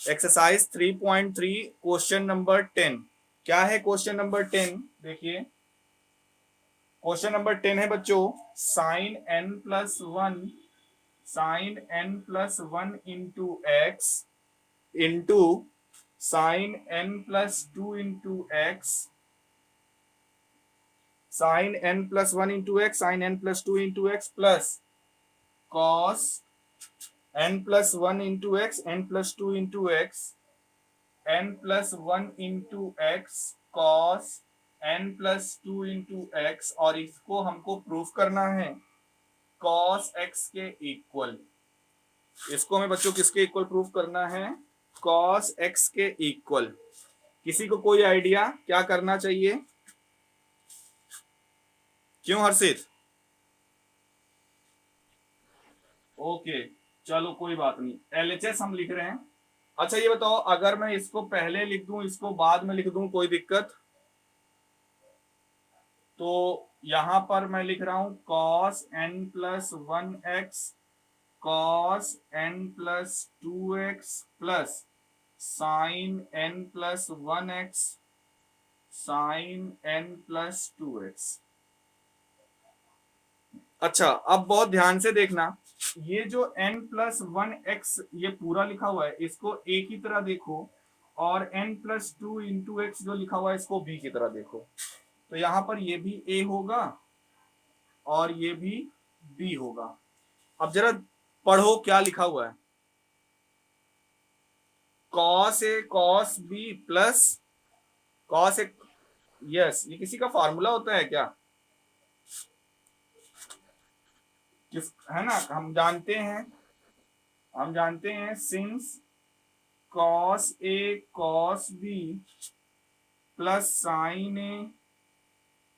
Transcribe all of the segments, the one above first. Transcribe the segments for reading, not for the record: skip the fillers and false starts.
Exercise 3.3 question number 10। क्या है question number 10? देखिए क्वेश्चन नंबर 10 है बच्चों, sine N plus one, sine N plus one into X into sine N plus two into X, sine N plus one into X, sine N plus two into X plus cos N plus one into X, N plus two into X, N plus one into X cos N plus two into X, और इसको हमको proof करना है cos x के equal. इसको हमें बच्चों किसके इक्वल प्रूफ करना है? कॉस एक्स के इक्वल। किसी को कोई आइडिया क्या करना चाहिए? क्यों हर्षित? ओके चलो कोई बात नहीं, एलएचएस हम लिख रहे हैं। अच्छा ये बताओ, अगर मैं इसको पहले लिख दूं, इसको बाद में लिख दूं, कोई दिक्कत? तो यहां पर मैं लिख रहा हूं cos N plus one X cos N plus two X plus sine N plus one X sine N plus two X. अच्छा अब बहुत ध्यान से देखना, ये जो n प्लस वन एक्स ये पूरा लिखा हुआ है इसको a की तरह देखो, और n plus two into x जो लिखा हुआ है इसको b की तरह देखो। तो यहां पर ये भी a होगा और ये भी b होगा। अब जरा पढ़ो क्या लिखा हुआ है, cos A cos B plus cos A. Yes, ये किसी का फार्मूला होता है क्या? किस है ना, हम जानते हैं since cos A cos B plus sign A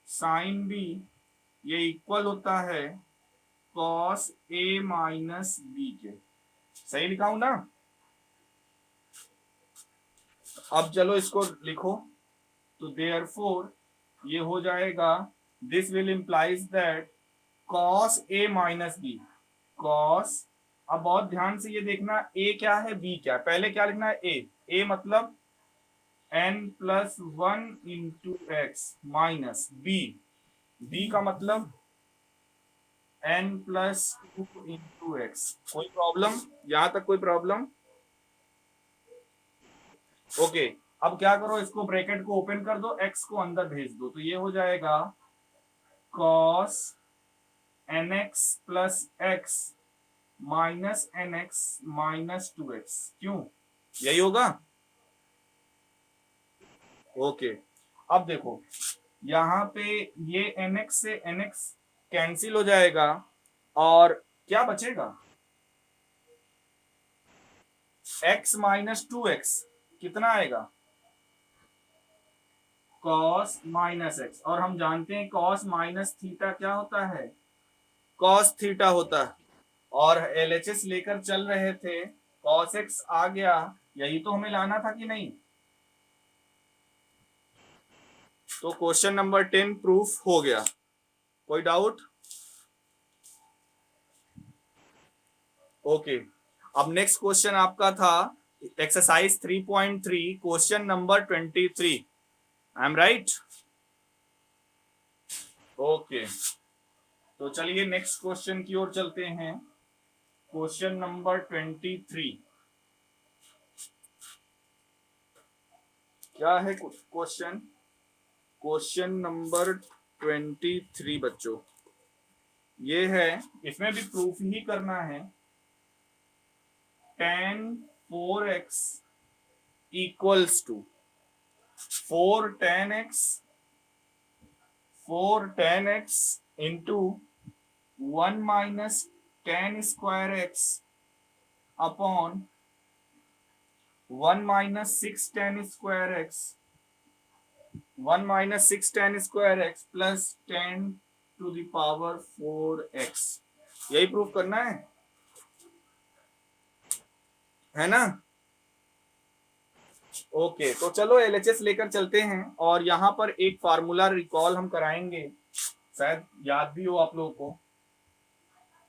sine B ये इक्वल होता है कॉस ए माइनस बी के। सही लिखा हूं ना? अब चलो इसको लिखो, तो देयरफॉर ये हो जाएगा, this will implies that cos A minus B cos. अब बहुत ध्यान से ये देखना, ए क्या है बी क्या है। पहले क्या लिखना है? ए मतलब n plus one into X minus B का मतलब n plus two into X. कोई प्रॉब्लम यहां तक? कोई प्रॉब्लम? ओके अब क्या करो, इसको ब्रैकेट को ओपन कर दो, x को अंदर भेज दो, तो ये हो जाएगा cos nx plus x minus nx minus two x. क्यों? यही होगा। ओके अब देखो यहां पे ये nx से nx कैंसिल हो जाएगा और क्या बचेगा? x माइनस टू एक्स कितना आएगा? कॉस माइनस एक्स, और हम जानते हैं कॉस माइनस थीटा क्या होता है? कॉस थीटा होता है। और एलएचएस लेकर चल रहे थे, कॉस एक्स आ गया, यही तो हमें लाना था कि नहीं? तो क्वेश्चन नंबर 10 प्रूफ हो गया। कोई डाउट? ओके अब नेक्स्ट क्वेश्चन आपका था exercise 3.3 question number 23। I am right? Okay तो चलिए नेक्स्ट क्वेश्चन की ओर चलते हैं। क्वेश्चन नंबर 23 क्या है? क्वेश्चन क्वेश्चन नंबर 23 बच्चों ये है, इसमें भी प्रूफ ही करना है। tan 4x equals to 4 tan x into 1 minus tan square x upon 1 minus 6 tan square x 1 minus 6 tan square x plus 10 to the power 4x। यही प्रूफ करना है ना? ओके तो चलो एलएचएस लेकर चलते हैं, और यहां पर एक फार्मूला रिकॉल हम कराएंगे, शायद याद भी हो आप लोगों को।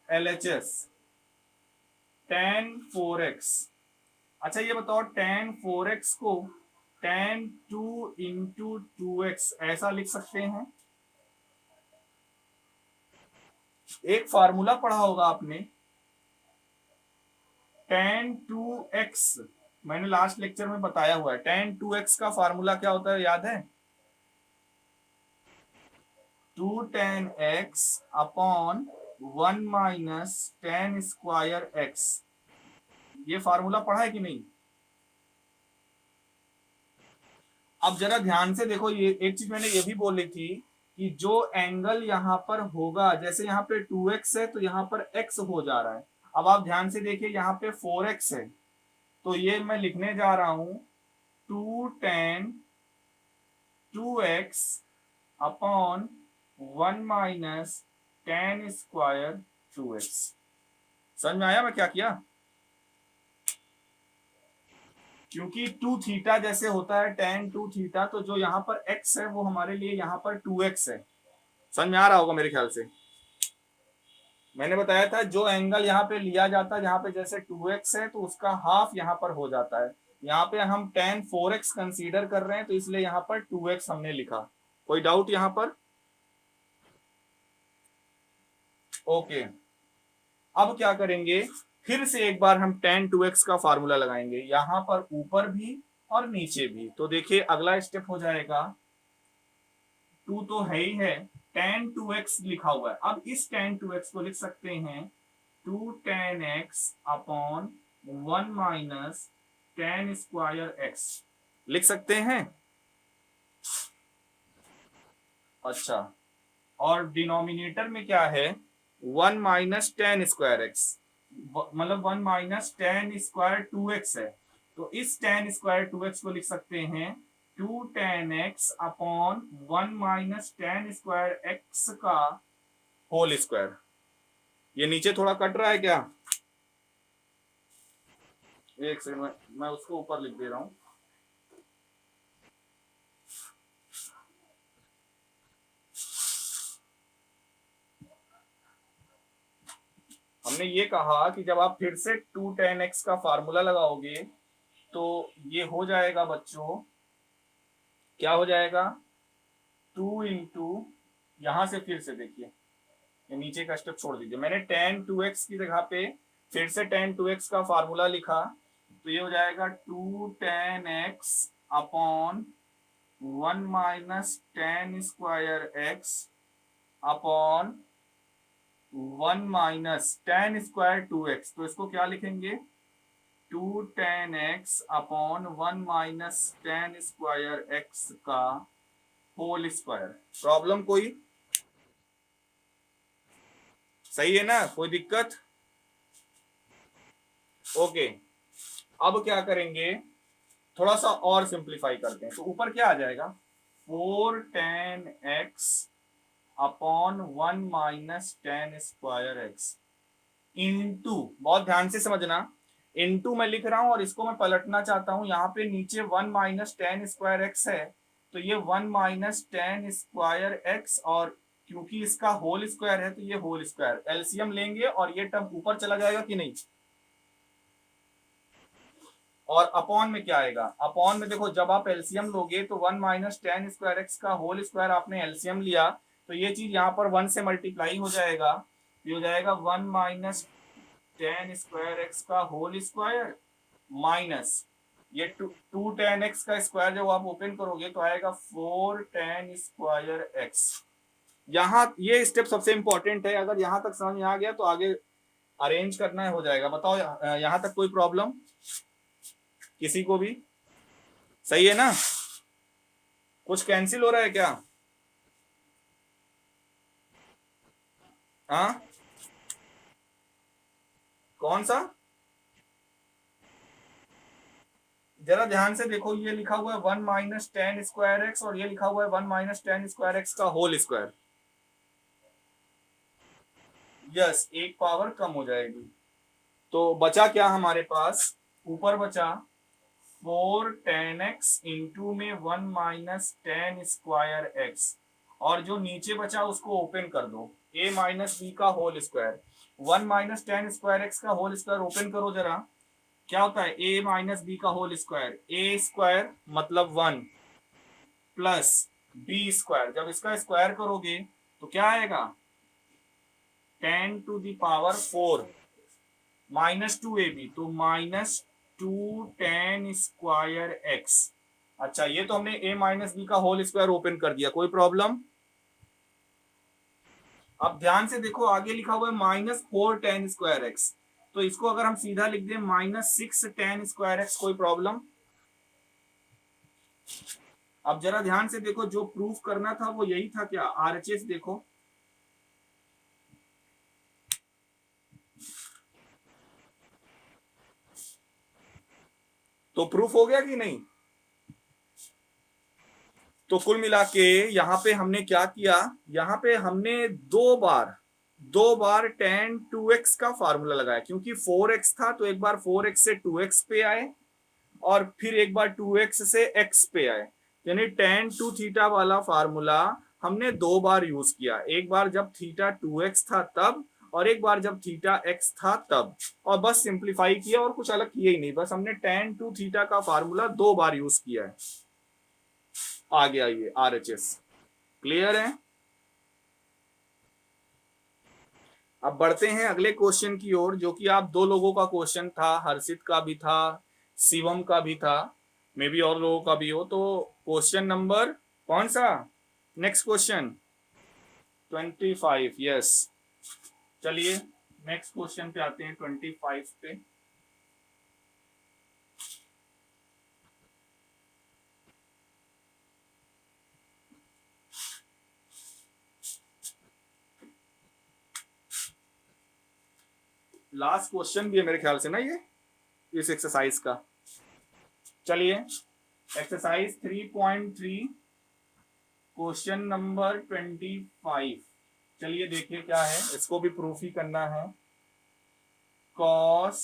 एलएचएस tan 4x अच्छा ये बताओ tan 4x को tan 2 इंटू 2x ऐसा लिख सकते हैं? एक फार्मूला पढ़ा होगा आपने, tan 2x, मैंने लास्ट लेक्चर में बताया हुआ है। tan 2x का फार्मूला क्या होता है, याद है? 2 tan x upon 1 minus tan square x। ये फार्मूला पढ़ा है कि नहीं? अब जरा ध्यान से देखो, ये एक चीज मैंने ये भी बोली थी कि जो एंगल यहां पर होगा, जैसे यहाँ पे 2x है तो यहाँ पर x हो जा रहा है। अब आप ध्यान से देखिए, यहाँ पे 4x है, तो ये मैं लिखने जा रहा हूं 2 tan 2x upon 1 minus tan square 2x। समझ में आया मैं क्या किया? क्योंकि 2 थीटा जैसे होता है tan 2 थीटा, तो जो यहाँ पर x है वो हमारे लिए यहाँ पर 2x है। समझ में आ रहा होगा मेरे ख्याल से। मैंने बताया था जो एंगल यहाँ पे लिया जाता है, यहाँ पे जैसे 2x है तो उसका हाफ यहाँ पर हो जाता है। यहाँ पे हम tan 4x कंसीडर कर रहे हैं तो इसलिए यहाँ पर 2x हमने लिखा। कोई डाउट यहाँ पर? ओके, अब क्या करेंगे, फिर से एक बार हम tan 2x का फार्मूला लगाएंगे, यहां पर ऊपर भी और नीचे भी। तो देखिए अगला स्टेप हो जाएगा, 2 तो है ही है, tan 2x लिखा हुआ है। अब इस tan 2x को लिख सकते हैं 2 tan x upon 1 minus tan square x, लिख सकते हैं। अच्छा, और डिनोमिनेटर में क्या है, 1 माइनस tan स्क्वायर एक्स, मतलब 1 माइनस tan स्क्वायर 2x है। तो इस tan स्क्वायर 2x को लिख सकते हैं 2 tan x upon 1 minus tan square x का होल स्क्वायर। ये नीचे थोड़ा कट रहा है क्या? एक सेकंड, मैं उसको ऊपर लिख दे रहा हूं। हमने ये कहा कि जब आप फिर से 2 tan x का फार्मूला लगाओगे तो ये हो जाएगा बच्चों, क्या हो जाएगा, 2 इंटू, यहां से फिर से देखिए, ये नीचे का स्टेप छोड़ दीजिए, मैंने tan 2x की जगह पे फिर से tan 2x का फार्मूला लिखा, तो ये हो जाएगा 2 tan x upon 1 minus tan square x upon 1 minus tan square 2x। तो इसको क्या लिखेंगे, 2 tan x upon 1 minus tan square x का होल स्क्वायर। प्रॉब्लम कोई? सही है ना, कोई दिक्कत? ओके, अब क्या करेंगे, थोड़ा सा और सिंप्लीफाई करते हैं। तो ऊपर क्या आ जाएगा, 4 tan x upon 1 minus tan square x into, बहुत ध्यान से समझना, इंटू मैं लिख रहा हूं और इसको मैं पलटना चाहता हूं। यहाँ पे नीचे 1 माइनस tan स्क्वायर x है, तो ये 1 माइनस tan स्क्वायर x, और क्योंकि इसका होल स्क्वायर है तो ये होल स्क्वायर, एलसीएम लेंगे और ये टर्म ऊपर चला जाएगा कि नहीं। और अपॉन में क्या आएगा, अपॉन में देखो जब आप एलसीएम लोगे तो 1 माइनस tan स्क्वायर x का होल स्क्वायर आपने एलसीएम लिया, तो ये चीज यहाँ पर 1 से मल्टीप्लाई हो जाएगा, ये हो जाएगा 1 माइनस tan स्क्वायर x का होल स्क्वायर माइनस ये 2 tan x का स्क्वायर, जब आप ओपन करोगे तो आएगा 4 tan स्क्वायर x। यहाँ ये स्टेप सबसे इंपॉर्टेंट है, अगर यहाँ तक समझ में आ गया तो आगे अरेंज करना है, हो जाएगा। बताओ यहाँ तक कोई प्रॉब्लम किसी को भी? सही है ना? कुछ कैंसिल हो रहा है क्या? हाँ, कौन सा? जरा ध्यान से देखो, ये लिखा हुआ है 1 माइनस tan स्क्वायर एक्स और ये लिखा हुआ है 1 माइनस tan स्क्वायर एक्स का होल स्क्वायर। यस, एक पावर कम हो जाएगी। तो बचा क्या हमारे पास, ऊपर बचा 4 tan x इंटू में 1 माइनस tan स्क्वायर एक्स, और जो नीचे बचा उसको ओपन कर दो, a माइनस बी का whole square. 1 minus tan square X का होल स्क्वायर ओपन करो जरा, क्या होता है a माइनस बी का होल स्क्वायर, ए स्क्वायर मतलब 1 प्लस बी स्क्वायर, जब इसका स्क्वायर करोगे तो क्या आएगा 10 to the power 4 minus 2ab, तो माइनस 2 10 स्क्वायर एक्स। अच्छा ये तो हमने a माइनस बी का होल स्क्वायर ओपन कर दिया, कोई प्रॉब्लम। अब ध्यान से देखो आगे लिखा हुआ है -4 10 स्क्वायर एक्स, तो इसको अगर हम सीधा लिख दें -6 10 स्क्वायर एक्स, कोई प्रॉब्लम। अब जरा ध्यान से देखो, जो प्रूफ करना था वो यही था क्या, आरएचएस देखो, तो प्रूफ हो गया कि नहीं। तो कुल मिला के यहां पे हमने क्या किया, यहां पे हमने दो बार tan 2x का फार्मूला लगाया, क्योंकि 4x था तो एक बार 4x से 2x पे आए और फिर एक बार 2x से x पे आए, यानी tan 2 थीटा वाला फार्मूला हमने दो बार यूज किया, एक बार जब थीटा 2x था तब, और एक बार जब थीटा x था तब, और बस सिंप्लीफाई किया और कुछ अलग किया ही नहीं, बस हमने tan 2 थीटा का फार्मूला दो बार यूज किया है। आ गया ये आरएचएस, क्लियर है। अब बढ़ते हैं अगले क्वेश्चन की ओर, जो कि आप दो लोगों का क्वेश्चन था, हर्षित का भी था, शिवम का भी था, मे बी और लोगों का भी हो। तो क्वेश्चन नंबर कौन सा, नेक्स्ट क्वेश्चन 25, यस। चलिए नेक्स्ट क्वेश्चन पे आते हैं, 25 पे। लास्ट क्वेश्चन भी है मेरे ख्याल से ना ये, इस एक्सरसाइज का। चलिए एक्सरसाइज 3.3 क्वेश्चन नंबर 25, चलिए देखिए क्या है, इसको भी प्रूफ ही करना है। cos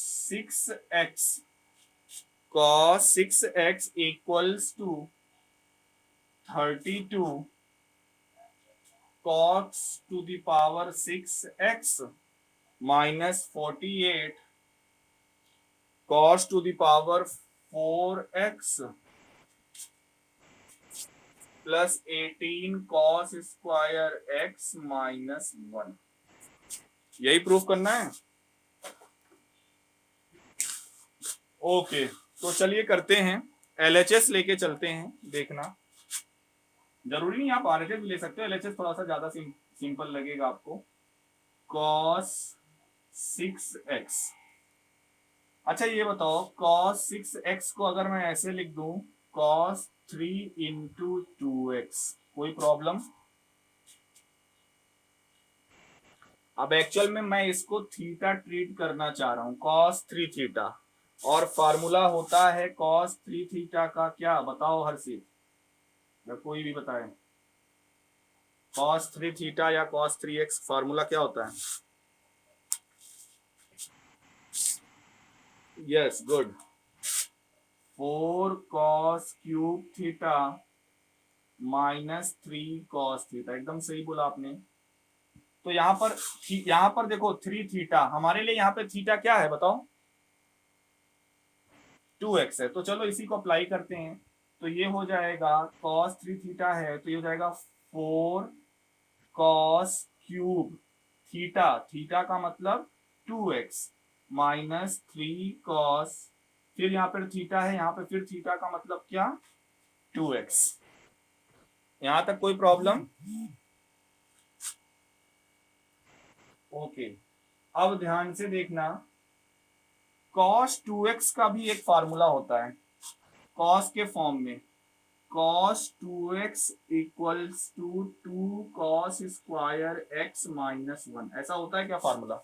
6x equals to 32 cos to the power 6x minus 48 cos to the power 4x plus 18 cos square x minus 1, यही प्रूफ करना है। ओके तो चलिए करते हैं, एलएचएस लेके चलते हैं, देखना जरूरी नहीं आप आरएचएस भी ले सकते हो, एलएचएस थोड़ा सा ज्यादा सिंपल लगेगा आपको। cos 6x, अच्छा ये बताओ cos 6x को अगर मैं ऐसे लिख दूं cos 3 इंटू 2x, कोई प्रॉब्लम। अब एक्चुअल में मैं इसको थीटा ट्रीट करना चाह रहा हूं, cos 3 थीटा, और फार्मूला होता है cos 3 थीटा का, क्या बताओ हर्षित, या कोई भी बताए, cos 3 थीटा या cos 3x फार्मूला क्या होता है। Yes good, 4 cos cube theta minus 3 cos theta, एकदम सही बोला आपने। तो यहाँ पर देखो 3 थीटा, हमारे लिए यहाँ पे थीटा क्या है बताओ, 2x है, तो चलो इसी को अप्लाई करते हैं। तो ये हो जाएगा cos 3 थीटा है, तो ये हो जाएगा 4 cos क्यूब थीटा, थीटा का मतलब 2x माइनस 3 cos, फिर यहाँ पर थीटा है, यहाँ पे फिर थीटा का मतलब क्या 2x। यहां तक कोई प्रॉब्लम। ओके अब ध्यान से देखना, cos 2x का भी एक फार्मूला होता है cos के फॉर्म में, cos 2x equals to 2 cos square x minus 1, ऐसा होता है क्या फार्मूला।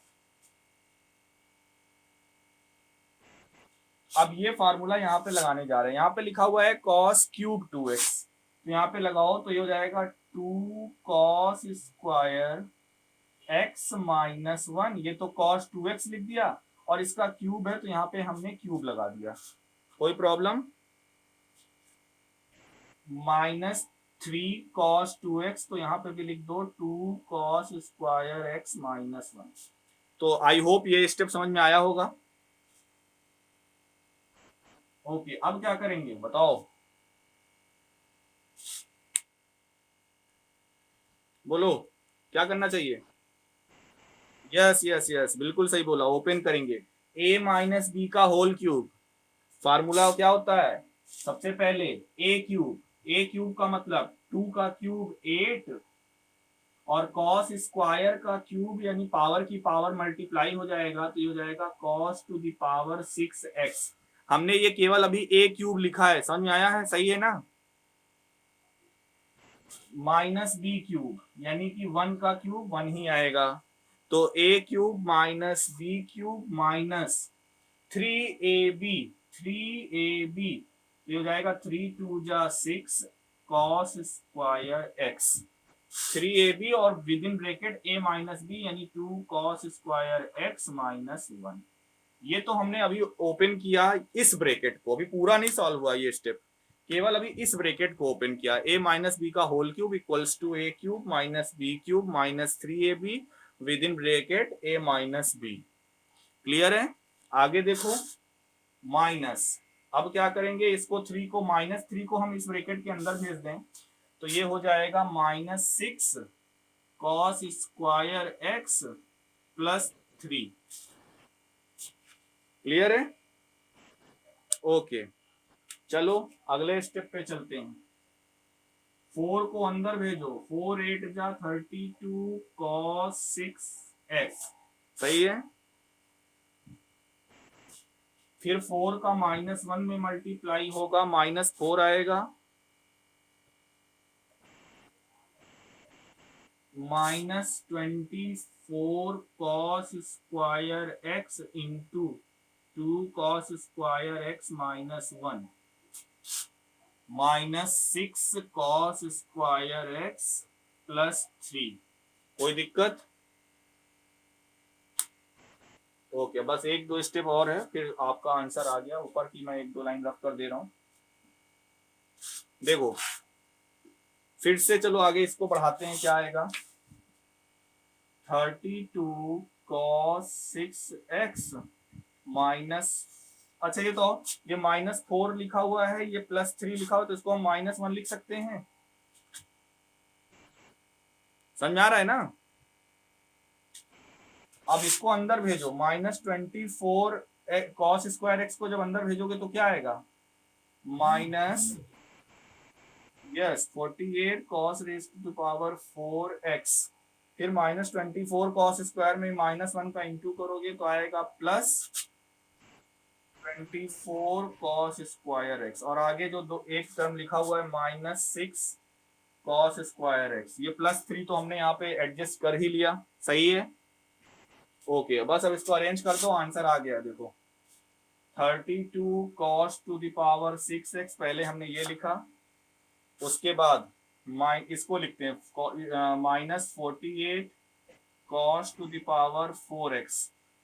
अब ये फार्मूला यहाँ पे लगाने जा रहे हैं, यहाँ पे लिखा हुआ है cos क्यूब 2x, तो यहाँ पे लगाओ तो ये हो जाएगा 2 cos स्क्वायर x माइनस 1, ये तो cos 2x लिख दिया, और इसका क्यूब है तो यहाँ पे हमने क्यूब लगा दिया, कोई प्रॉब्लम। माइनस 3 cos 2x, तो यहाँ पे भी लिख दो 2 cos स्क्वायर x माइनस 1। तो आई होप ये स्टेप समझ में आया होगा। ओके, अब क्या करेंगे बताओ, बोलो क्या करना चाहिए। यस यस यस, बिल्कुल सही बोला, ओपन करेंगे। ए माइनस बी का होल क्यूब, फार्मूला क्या होता है, सबसे पहले ए क्यूब, ए क्यूब का मतलब 2 का क्यूब 8, और कॉस स्क्वायर का क्यूब यानी पावर की पावर मल्टीप्लाई हो जाएगा तो ये हो जाएगा cos two the power 6x। हमने ये केवल अभी ए क्यूब लिखा है, समझ में आया है, सही है ना। माइनस बी क्यूब यानी कि 1 का क्यूब 1 ही आएगा, तो a cube minus B cube minus 3ab, 3ab ये हो जाएगा 3 2 जा 6 कॉस स्क्वायर एक्स, 3ab और within bracket a minus B यानी 2 कॉस स्क्वायर एक्स माइनस 1। ये तो हमने अभी ओपन किया इस ब्रैकेट को, अभी पूरा नहीं सॉल्व हुआ ये स्टेप, केवल अभी इस ब्रैकेट को ओपन किया। a माइनस बी का whole cube equals to a cube minus B cube minus 3ab within bracket a minus B. Clear है, आगे देखो माइनस, अब क्या करेंगे, इसको 3 को माइनस 3 को हम इस ब्रैकेट के अंदर भेज दें तो ये हो जाएगा minus 6 cos square x plus 3। Clear है, ओके। चलो अगले स्टेप पे चलते हैं, 4 को अंदर भेजो, 4 8 जा 32 कॉस 6x, सही है। फिर 4 का माइनस 1 में मल्टीप्लाई होगा, माइनस 4 आएगा, minus 24 cos square x into 2 cos square x minus 1 minus 6 cos square x plus 3। कोई दिक्कत, ओके, बस एक दो स्टेप और है फिर आपका आंसर आ गया। ऊपर की मैं एक दो लाइन रख कर दे रहा हूं, देखो फिर से चलो आगे इसको बढ़ाते हैं, क्या आएगा 32 कॉस 6x माइनस, अच्छा ये तो ये माइनस 4 लिखा हुआ है, ये प्लस 3 लिखा हुआ, तो इसको हम माइनस 1 लिख सकते हैं, समझ आ रहा है ना। अब इसको अंदर भेजो, माइनस 24 कॉस स्क्वायर एक्स को जब अंदर भेजोगे तो क्या आएगा, minus yes 48 cos raise to power 4x, फिर माइनस 24 कॉस स्क्वायर में माइनस 1 का इंटू करोगे तो आएगा प्लस 24 कॉस स्क्वायर एक्स, और आगे जो दो एक टर्म लिखा हुआ है माइनस 6 कॉस स्क्वायर एक्स, ये प्लस 3 तो हमने यहाँ पे एडजस्ट कर ही लिया, सही है, ओके। बस अब इसको अरेंज कर दो, आंसर आ गया, देखो 32 cos two the power 6x पहले हमने ये लिखा, उसके बाद इसको लिखते हैं minus 48 cos two the power 4x,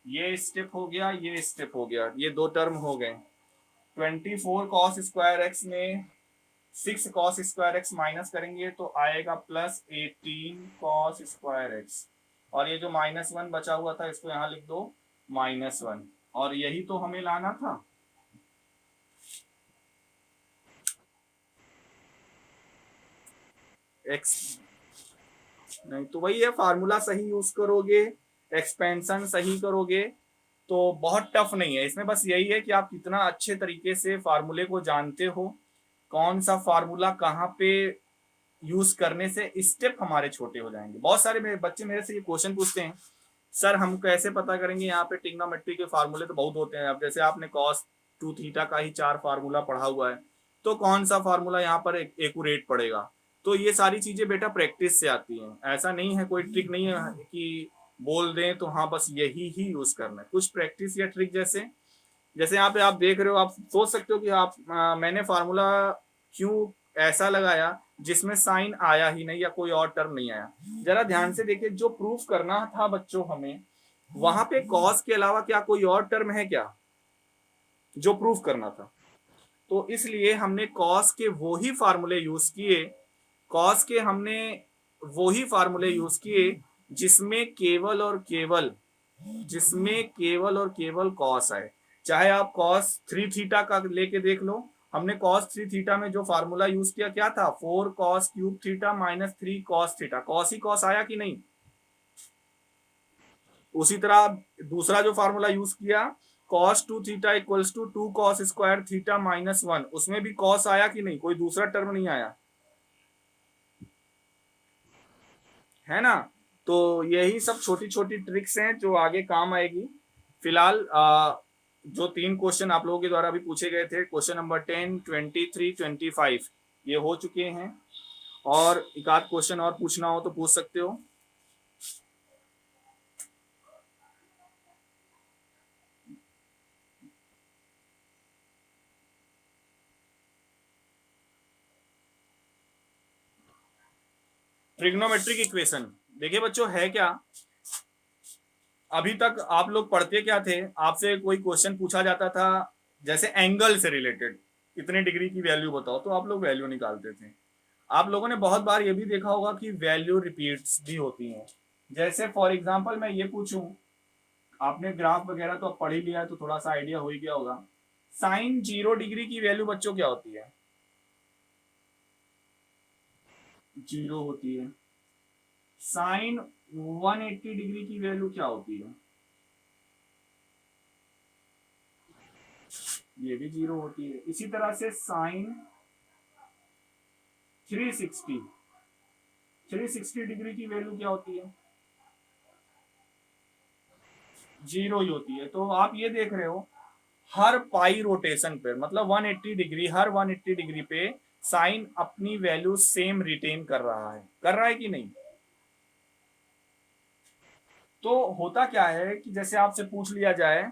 ये स्टेप हो गया, ये स्टेप हो गया, ये दो टर्म हो गए। 24 कॉस स्क्वायर एक्स में 6 कॉस स्क्वायर एक्स माइनस करेंगे तो आएगा प्लस 18 कॉस स्क्वायर एक्स, और ये जो माइनस 1 बचा हुआ था इसको यहाँ लिख दो माइनस 1, और यही तो हमें लाना था। एक्स नहीं तो वही है, फार्मूला सही यूज करोगे, एक्सपेंशन सही करोगे तो बहुत टफ नहीं है इसमें, बस यही है कि आप कितना अच्छे तरीके से फार्मूले को जानते हो, कौन सा फार्मूला कहाँ पे यूज करने से स्टेप हमारे छोटे हो जाएंगे। बहुत सारे बच्चे मेरे से ये क्वेश्चन पूछते हैं, सर हम कैसे पता करेंगे, यहाँ पे ट्रिग्नोमेट्री के फार्मूले तो बहुत होते हैं, अब जैसे आपने कॉस 2 थीटा का ही 4 फार्मूला पढ़ा हुआ है तो कौन सा फार्मूला यहाँ पर एक्यूरेट पड़ेगा, तो ये सारी चीजें बेटा प्रैक्टिस से आती हैं, ऐसा नहीं है, कोई ट्रिक नहीं है कि बोल दें तो हाँ बस यही ही यूज करना है, कुछ प्रैक्टिस या ट्रिक, जैसे जैसे यहाँ पे आप देख रहे हो, आप सोच सकते हो कि आप मैंने फार्मूला क्यों ऐसा लगाया जिसमें साइन आया ही नहीं या कोई और टर्म नहीं आया, जरा ध्यान से देखिए, जो प्रूफ करना था बच्चों हमें, वहां पे कॉस के अलावा क्या कोई और टर्म है क्या जो प्रूफ करना था, तो इसलिए हमने कॉस के वो ही फार्मूले यूज किए, कॉस के हमने वो ही फार्मूले यूज किए जिसमें केवल और केवल कॉस आए, चाहे आप cos 3 थीटा का लेके देख लो, हमने cos 3 थीटा में जो फार्मूला यूज किया क्या था, 4 cos cube theta minus 3 cos theta, cos ही cos आया कि नहीं। उसी तरह दूसरा जो फार्मूला यूज किया cos 2 theta equals to 2 cos square theta minus 1, उसमें भी cos आया कि नहीं, कोई दूसरा टर्म नहीं आया, है ना। तो यही सब छोटी छोटी ट्रिक्स हैं जो आगे काम आएगी। फिलहाल जो 3 क्वेश्चन आप लोगों के द्वारा भी पूछे गए थे, क्वेश्चन नंबर 10, 23, 25 ये हो चुके हैं, और एक आध क्वेश्चन और पूछना हो तो पूछ सकते हो। ट्रिग्नोमेट्रिक इक्वेशन देखिए बच्चों है क्या, अभी तक आप लोग पढ़ते क्या थे, आपसे कोई क्वेश्चन पूछा जाता था जैसे एंगल से रिलेटेड, इतने डिग्री की वैल्यू बताओ, तो आप लोग वैल्यू निकालते थे। आप लोगों ने बहुत बार ये भी देखा होगा कि वैल्यू रिपीट्स भी होती हैं। जैसे फॉर एग्जांपल मैं ये पूछूं, आपने ग्राफ वगैरह तो अब पढ़ ही लिया है तो थोड़ा सा आइडिया हो ही गया होगा, साइन 0 डिग्री की वैल्यू बच्चों क्या होती है, 0 होती है। साइन 180 डिग्री की वैल्यू क्या होती है, ये भी 0 होती है। इसी तरह से साइन 360 डिग्री की वैल्यू क्या होती है, 0 ही होती है। तो आप ये देख रहे हो हर पाई रोटेशन पे, मतलब 180 डिग्री, हर 180 डिग्री पे साइन अपनी वैल्यू सेम रिटेन कर रहा है कि नहीं। तो होता क्या है कि जैसे आपसे पूछ लिया जाए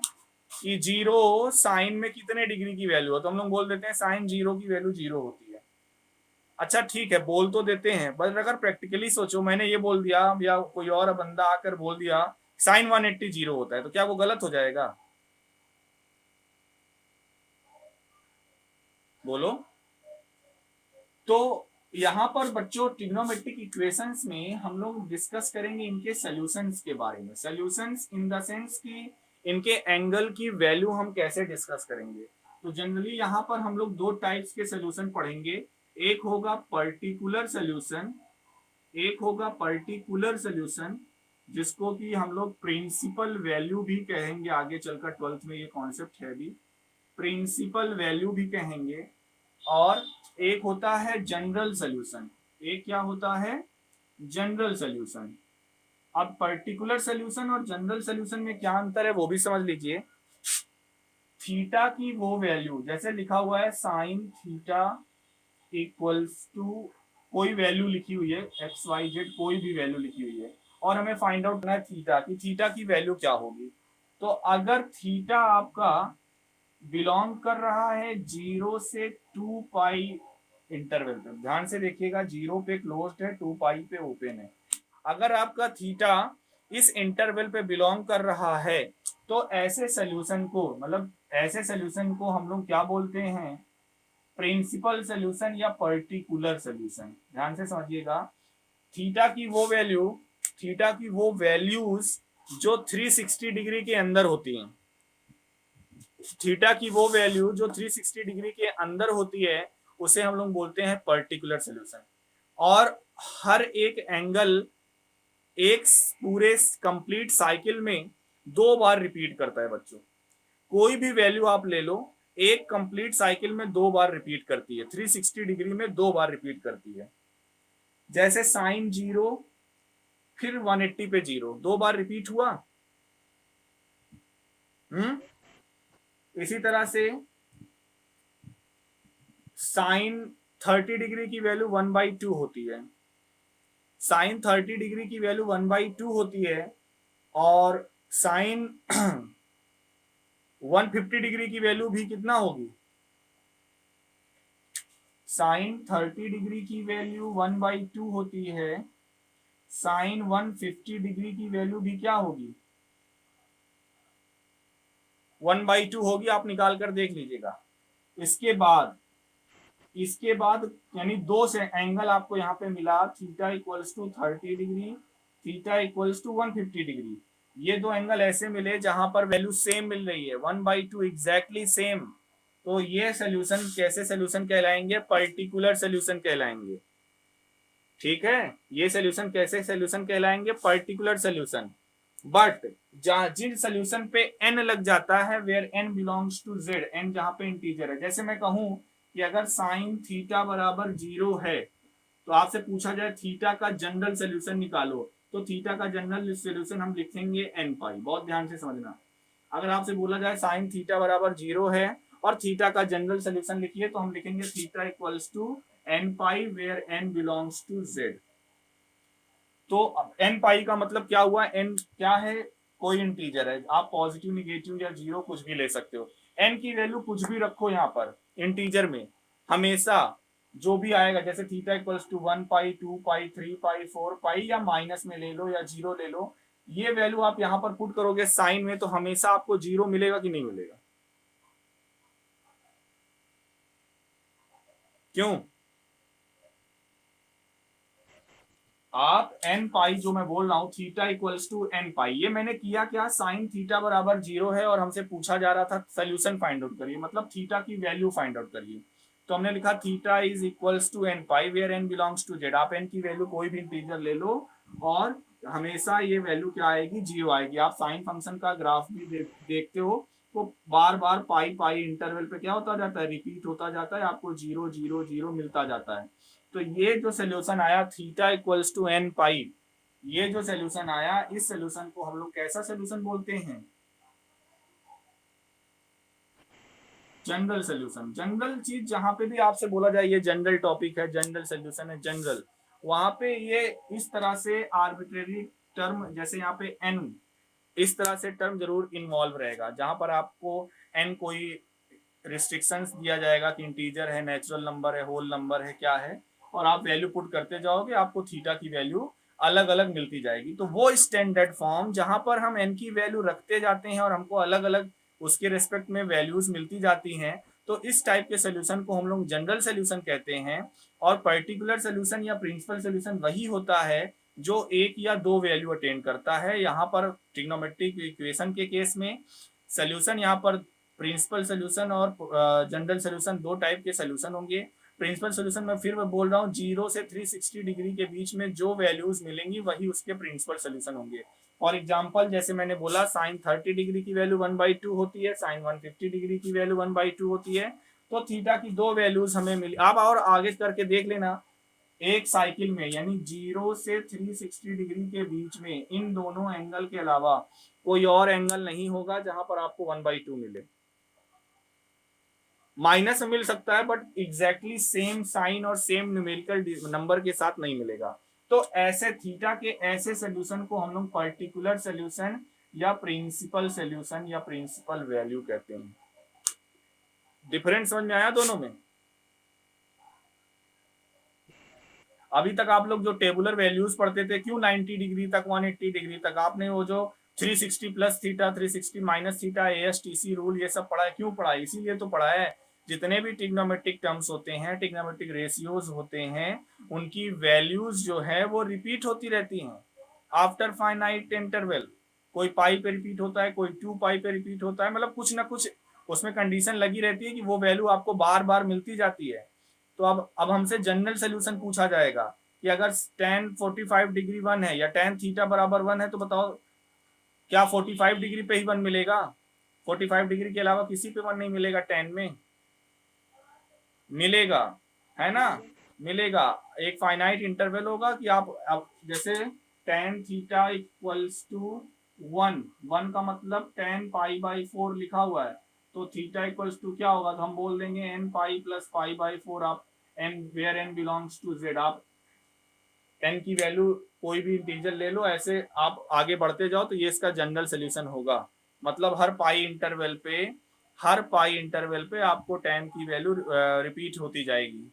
कि 0 साइन में कितने डिग्री की वैल्यू हो, तो हम लोग बोल देते हैं साइन 0 की वैल्यू 0 होती है। अच्छा ठीक है, बोल तो देते हैं, बट अगर प्रैक्टिकली सोचो, मैंने ये बोल दिया या कोई और बंदा आकर बोल दिया साइन 180 0 होता है, तो क्या वो गलत हो जाएगा, बोलो। तो यहाँ पर बच्चों ट्रिग्नोमेट्रिक इक्वेशंस में हम लोग डिस्कस करेंगे इनके सॉल्यूशंस के बारे में, सॉल्यूशंस इन द सेंस कि इनके एंगल की वैल्यू हम कैसे डिस्कस करेंगे। तो जनरली यहाँ पर हम लोग दो टाइप्स के सॉल्यूशन पढ़ेंगे, एक होगा पर्टिकुलर सॉल्यूशन, एक होगा पर्टिकुलर सॉल्यूशन, जिसको कि हम लोग प्रिंसिपल वैल्यू भी कहेंगे, आगे चलकर 12th में ये कॉन्सेप्ट है भी, प्रिंसिपल वैल्यू भी कहेंगे। और एक होता है जनरल सॉल्यूशन, एक क्या होता है, जनरल सॉल्यूशन। अब पर्टिकुलर सॉल्यूशन और जनरल सॉल्यूशन में क्या अंतर है वो भी समझ लीजिए। थीटा की वो वैल्यू, जैसे लिखा हुआ है साइन थीटा इक्वल्स टू कोई वैल्यू लिखी हुई है, एक्स वाई जेड कोई भी वैल्यू लिखी हुई है, और हमें फाइंड आउट करना है थीटा की वैल्यू क्या होगी। तो अगर थीटा आपका बिलोंग कर रहा है 0 से 2 पाई इंटरवल पे, ध्यान से देखिएगा, 0 पे क्लोज्ड है, 2 पाई पे ओपन है। अगर आपका थीटा इस इंटरवल पे बिलोंग कर रहा है तो ऐसे सॉल्यूशन को, मतलब ऐसे सॉल्यूशन को हम लोग क्या बोलते हैं, प्रिंसिपल सॉल्यूशन या पर्टिकुलर सॉल्यूशन। ध्यान से समझिएगा, थीटा की वो वैल्यू, थीटा की वो वैल्यूज जो 360 डिग्री के अंदर होती हैं, थीटा की वो वैल्यू जो 360 डिग्री के अंदर होती है उसे हम लोग बोलते हैं पर्टिकुलर सॉल्यूशन। और हर एक एंगल एक पूरे कंप्लीट साइकिल में 2 बार रिपीट करता है बच्चों, कोई भी वैल्यू आप ले लो, एक कंप्लीट साइकिल में 2 बार रिपीट करती है, 360 डिग्री में 2 बार रिपीट करती है। जैसे साइन 0 फिर 180 पे 0, 2 बार रिपीट हुआ। इसी तरह से साइन 30 डिग्री की वैल्यू 1/2 होती है, साइन 30 डिग्री की वैल्यू 1/2 होती है, और साइन 150 डिग्री की वैल्यू भी कितना होगी, साइन 30 डिग्री की वैल्यू 1/2 होती है, साइन 150 डिग्री की वैल्यू भी क्या होगी, 1/2 होगी, आप निकाल कर देख लीजिएगा। इसके बाद यानी 2 से एंगल आपको यहाँ पे मिला, theta equals to 30 degree, theta equals to 150 degree. ये दो एंगल ऐसे मिले जहां पर वैल्यू सेम मिल रही है, 1/2 एग्जैक्टली सेम, तो ये सोल्यूशन कैसे सोल्यूशन कहलाएंगे? पर्टिकुलर सोल्यूशन कहलाएंगे। ठीक है, ये सोल्यूशन कैसे सोल्यूशन कहलाएंगे? Particular solution. बट जिन सोल्यूशन पे n लग जाता है, where n belongs to z, n जहां पे इंटीजर है, जैसे मैं कहूं कि अगर साइन थीटा बराबर 0 है तो आपसे पूछा जाए थीटा का जनरल सोल्यूशन निकालो, तो थीटा का जनरल सोल्यूशन हम लिखेंगे n पाई। बहुत ध्यान से समझना, अगर आपसे बोला जाए साइन थीटा बराबर 0 है और थीटा का जनरल सोल्यूशन लिखिए, तो हम लिखेंगे theta equals to n pi where n belongs to z। तो n पाई का मतलब क्या हुआ? n क्या है? कोई इंटीजर है, आप पॉजिटिव, निगेटिव या जीरो कुछ भी ले सकते हो। n की वैल्यू कुछ भी रखो यहाँ पर इंटीजर में, हमेशा जो भी आएगा, जैसे थीटा इक्वल्स टू 1 पाई, 2 पाई, 3 पाई, 4 पाई, या माइनस में ले लो या जीरो ले लो, ये वैल्यू आप यहाँ पर पुट करोगे साइन में, तो हमेशा आपको जीरो मिलेगा कि नहीं मिलेगा? क्यों? आप एन पाई जो मैं बोल रहा हूं, थीटा इक्वल्स टू एन पाई, ये मैंने किया क्या? साइन थीटा बराबर 0 है और हमसे पूछा जा रहा था सोल्यूशन फाइंड आउट करिए, मतलब थीटा की वैल्यू फाइंड आउट करिए, तो हमने लिखा theta is equals to N pi where N belongs to Z. आप एन की वैल्यू कोई भी इंटीजर ले लो और हमेशा ये वैल्यू क्या आएगी? 0 आएगी। आप साइन फंक्शन का ग्राफ भी देखते हो तो बार बार पाई पाई इंटरवल पे क्या होता जाता है? रिपीट होता जाता है, आपको 0 0 0 मिलता जाता है। तो ये जो सोल्यूशन आया थीटा इक्वल्स टू एन पाई, ये जो सोल्यूशन आया, इस सोल्यूशन को हम लोग कैसा सोल्यूशन बोलते हैं? General solution. जनरल चीज जहां पे भी आपसे बोला जाए ये जनरल टॉपिक है, जनरल सोल्यूशन है, जनरल, वहां पे ये इस तरह से आर्बिट्रेरी टर्म, जैसे यहाँ पे एन, इस तरह से टर्म जरूर इन्वॉल्व रहेगा, जहां पर आपको एन कोई रिस्ट्रिक्शंस दिया जाएगा कि इंटीजर है, नेचुरल नंबर है, होल नंबर है, क्या है, और आप वैल्यू पुट करते जाओगे, आपको थीटा की वैल्यू अलग अलग मिलती जाएगी। तो वो स्टैंडर्ड फॉर्म जहां पर हम एन की वैल्यू रखते जाते हैं और हमको अलग अलग उसके रेस्पेक्ट में वैल्यूज मिलती जाती हैं, तो इस टाइप के सोल्यूशन को हम लोग जनरल सोल्यूशन कहते हैं। और पर्टिकुलर सोल्यूशन या प्रिंसिपल सोल्यूशन वही होता है जो एक या दो वैल्यू अटेंड करता है। यहाँ पर ट्रिग्नोमेट्रिक इक्वेशन के केस में सोल्यूशन, यहाँ पर प्रिंसिपल सोल्यूशन और जनरल सोल्यूशन दो टाइप के सोल्यूशन होंगे। प्रिंसिपल सोल्यूशन में फिर मैं बोल रहा हूँ 0 से 360 डिग्री के बीच में जो वैल्यूज मिलेंगी वही उसके प्रिंसिपल सोल्यूशन होंगे। फॉर एग्जाम्पल, जैसे मैंने बोला साइन 30 डिग्री की वैल्यू 1/2 होती है, साइन 150 डिग्री की वैल्यू 1/2 होती है, तो थीटा की दो वैल्यूज हमें मिली। आप और आगे करके देख लेना, एक साइकिल में यानी 0 से 360 डिग्री के बीच में इन दोनों एंगल के अलावा कोई और एंगल नहीं होगा जहां पर आपको 1/2 मिले। माइनस मिल सकता है बट एग्जैक्टली सेम साइन और सेम न्यूमेरिकल नंबर के साथ नहीं मिलेगा। तो ऐसे थीटा के ऐसे सोल्यूशन को हम लोग पर्टिकुलर सोल्यूशन या प्रिंसिपल सोल्यूशन या प्रिंसिपल वैल्यू कहते हैं। डिफरेंस समझ में आया दोनों में? अभी तक आप लोग जो टेबुलर वैल्यूज पढ़ते थे, क्यों 90 डिग्री तक, 180 डिग्री तक, आपने वो जो 360 plus theta, 360 minus theta, ASTC rule, ये सब पढ़ा है। क्यों पढ़ा है? इसीलिए तो पढ़ा है, जितने भी ट्रिग्नोमेट्रिक टर्म्स होते हैं, ट्रिग्नोमेट्रिक रेशियोज होते हैं, उनकी वैल्यूज जो है वो रिपीट होती रहती हैं आफ्टर फाइनाइट इंटरवल। कोई पाई पे रिपीट होता है, कोई 2 पाई पे रिपीट होता है, मतलब कुछ ना कुछ उसमें कंडीशन लगी रहती है कि वो वैल्यू आपको बार बार मिलती जाती है। तो अब हमसे जनरल सोल्यूशन पूछा जाएगा कि अगर tan 45 डिग्री 1 है या tan थीटा बराबर 1 है, तो बताओ क्या 45 डिग्री पे ही 1 मिलेगा? 45 डिग्री के अलावा किसी पे 1 नहीं मिलेगा tan में? मिलेगा, है ना? मिलेगा। एक फाइनाइट इंटरवल होगा कि आप अब जैसे tan थीटा इक्वल्स टू 1, 1 का मतलब tan π/4 लिखा हुआ है, तो थीटा इक्वल्स टू क्या होगा? तो हम बोल देंगे n पाई प्लस π/4। आप n where n belongs to z, आप n की वैल्यू कोई भी इंटीजर ले लो, ऐसे आप आगे बढ़ते जाओ, तो ये इसका जनरल सोल्यूशन होगा। मतलब हर पाई इंटरवल पे आपको tan की वैल्यू रिपीट होती जाएगी।